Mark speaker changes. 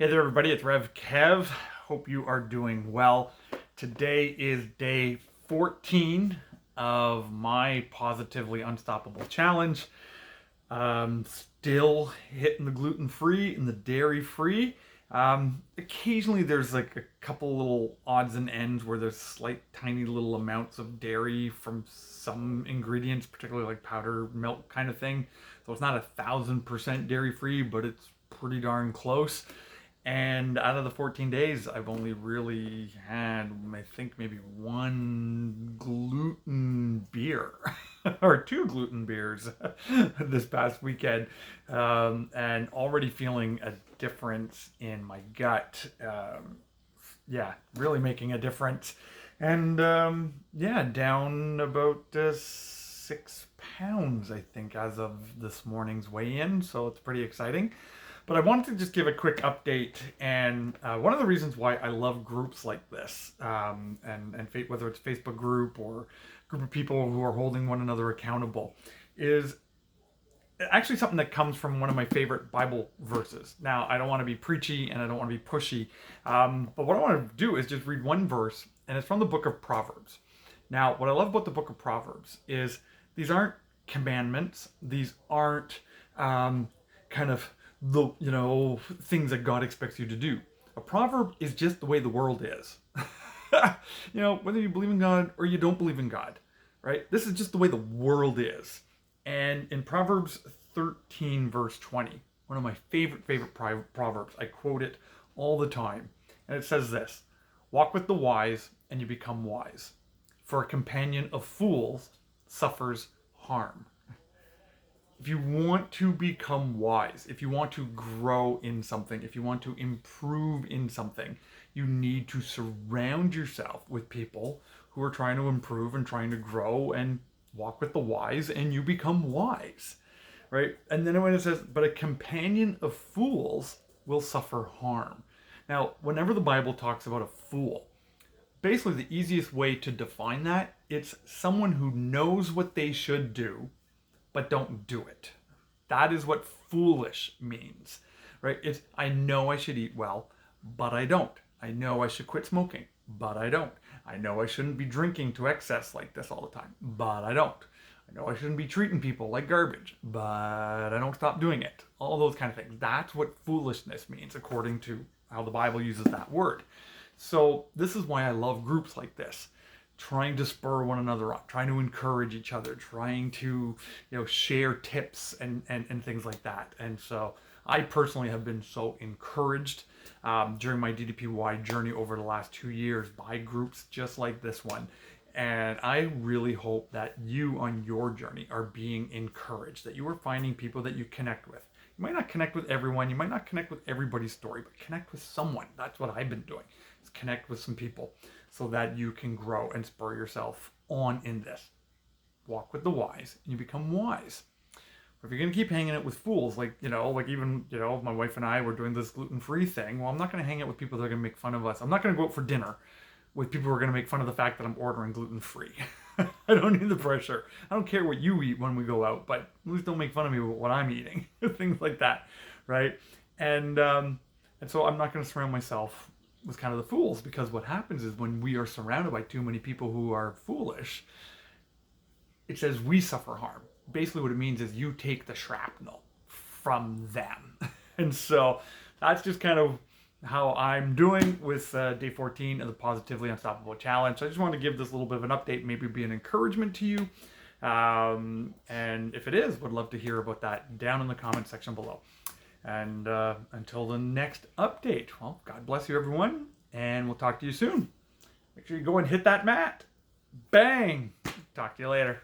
Speaker 1: Hey there, everybody. It's Rev Kev. Hope you are doing well. Today is day 14 of my Positively Unstoppable Challenge. Still hitting the gluten-free and the dairy-free. Occasionally there's like a couple little odds and ends where there's slight tiny little amounts of dairy from some ingredients, particularly like powder milk kind of thing. So it's not 1,000% dairy-free, but it's pretty darn close. And out of the 14 days, I've only really had, I think, maybe one gluten beer or two gluten beers this past weekend, and already feeling a difference in my gut. Yeah, really making a difference. And yeah, down about 6 pounds, I think, as of this morning's weigh-in. So it's pretty exciting. But I wanted to just give a quick update, and one of the reasons why I love groups like this, and whether it's Facebook group or group of people who are holding one another accountable, is actually something that comes from one of my favorite Bible verses. Now, I don't want to be preachy and I don't want to be pushy, but what I want to do is just read one verse, and it's from the book of Proverbs. Now, what I love about the book of Proverbs is these aren't commandments, these aren't kind of the things that God expects you to do. A proverb is just the way the world is. Whether you believe in God or you don't believe in God, right? This is just the way the world is. And in Proverbs 13 verse 20, one of my favorite proverbs, I quote it all the time, and it says this: "Walk with the wise and you become wise, for a companion of fools suffers harm." If you want to become wise, if you want to grow in something, if you want to improve in something, you need to surround yourself with people who are trying to improve and trying to grow and walk with the wise, and you become wise, right? And then when it says, "But a companion of fools will suffer harm." Now, whenever the Bible talks about a fool, basically the easiest way to define that, it's someone who knows what they should do but don't do it. That is what foolish means, right? It's, I know I should eat well, but I don't. I know I should quit smoking, but I don't. I know I shouldn't be drinking to excess like this all the time, but I don't. I know I shouldn't be treating people like garbage, but I don't stop doing it. All those kind of things. That's what foolishness means, according to how the Bible uses that word. So this is why I love groups like this, trying to spur one another on, trying to encourage each other, trying to share tips and things like that. And so I personally have been so encouraged during my DDPY journey over the last 2 years by groups just like this one. And I really hope that you on your journey are being encouraged, that you are finding people that you connect with. You might not connect with everyone, you might not connect with everybody's story, but connect with someone. That's what I've been doing, is connect with some people so that you can grow and spur yourself on in this. Walk with the wise and you become wise. Or if you're going to keep hanging out with fools, like even my wife and I were doing this gluten-free thing, well, I'm not going to hang out with people that are going to make fun of us. I'm not going to go out for dinner with people who are going to make fun of the fact that I'm ordering gluten-free. I don't need the pressure. I don't care what you eat when we go out, but at least don't make fun of me with what I'm eating. Things like that, right? And so I'm not going to surround myself with kind of the fools, because what happens is when we are surrounded by too many people who are foolish, it says we suffer harm. Basically what it means is you take the shrapnel from them. And so that's just kind of how I'm doing with day 14 of the Positively Unstoppable Challenge. So I just wanted to give this little bit of an update, maybe be an encouragement to you. And if it is, would love to hear about that down in the comment section below. And until the next update, well, God bless you, everyone, and we'll talk to you soon. Make sure you go and hit that mat. Bang! Talk to you later.